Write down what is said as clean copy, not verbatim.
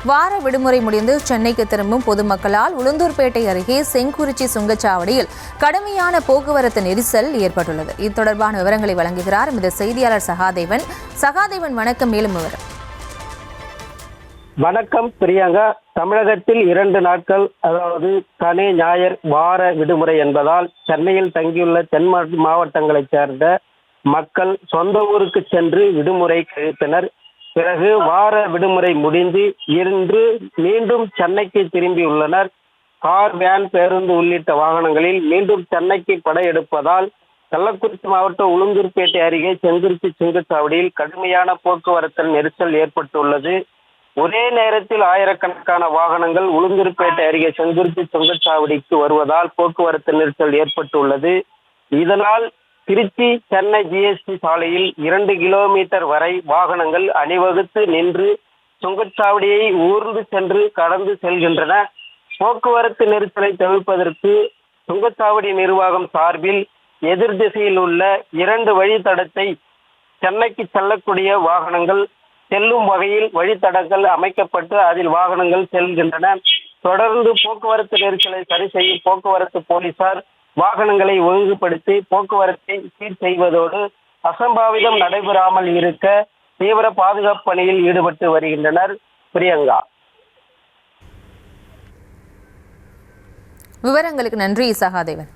வார விடுமுறை முடிந்து சென்னைக்கு திரும்பும் பொதுமக்களால் உளுந்தூர்பேட்டை அருகே செங்குறிச்சி சுங்கச்சாவடியில் கடுமையான போக்குவரத்து நெரிசல் ஏற்பட்டுள்ளது. இது தொடர்பான விவரங்களை வழங்குகிறார் இந்த செய்தியாளர் சகாதேவன். சகாதேவன், வணக்கம். மேலும் விவரம். வணக்கம் பிரியங்கா. தமிழகத்தில் 2 நாட்கள், அதாவது சனி ஞாயிறு வார விடுமுறை என்பதால் சென்னையில் தங்கியுள்ள தென் மாவட்டங்களைச் சேர்ந்த மக்கள் சொந்த ஊருக்கு சென்று விடுமுறை கழித்தனர். பிறகு வார விடுமுறை முடிந்து இன்று மீண்டும் சென்னைக்கு திரும்பியுள்ளனர். கார், வேன், பேருந்து உள்ளிட்ட வாகனங்களில் மீண்டும் சென்னைக்கு படையெடுப்பதால் கள்ளக்குறிச்சி மாவட்டம் உளுந்தூர்பேட்டை அருகே செங்குறிச்சி சுங்கச்சாவடியில் கடுமையான போக்குவரத்து நெரிசல் ஏற்பட்டுள்ளது. ஒரே நேரத்தில் ஆயிரக்கணக்கான வாகனங்கள் உளுந்தூர்பேட்டை அருகே செங்குறிச்சி சுங்கச்சாவடிக்கு வருவதால் போக்குவரத்து நெரிசல் ஏற்பட்டுள்ளது. இதனால் திருச்சி சென்னை ஜிஎஸ்டி சாலையில் 2 கிலோமீட்டர் வரை வாகனங்கள் அணிவகுத்து நின்று சுங்கச்சாவடியை ஊர்ந்து சென்று கடந்து செல்கின்றன. போக்குவரத்து நெரிசலை தவிர்ப்பதற்கு சுங்கச்சாவடி நிர்வாகம் சார்பில் எதிர் திசையில் உள்ள 2 வழித்தடத்தை சென்னைக்கு செல்லக்கூடிய வாகனங்கள் செல்லும் வகையில் வழித்தடங்கள் அமைக்கப்பட்டு அதில் வாகனங்கள் செல்கின்றன. தொடர்ந்து போக்குவரத்து நெரிசலை சரி செய்யும் போக்குவரத்து போலீசார் வாகனங்களை ஒழுங்குபடுத்தி போக்குவரத்தை சீர் செய்வதோடு அசம்பாவிதம் நடைபெறாமல் இருக்க தீவிர பாதுகாப்பு பணியில் ஈடுபட்டு வருகின்றனர். பிரியங்கா, விவரங்களுக்கு நன்றி சகாதேவன்.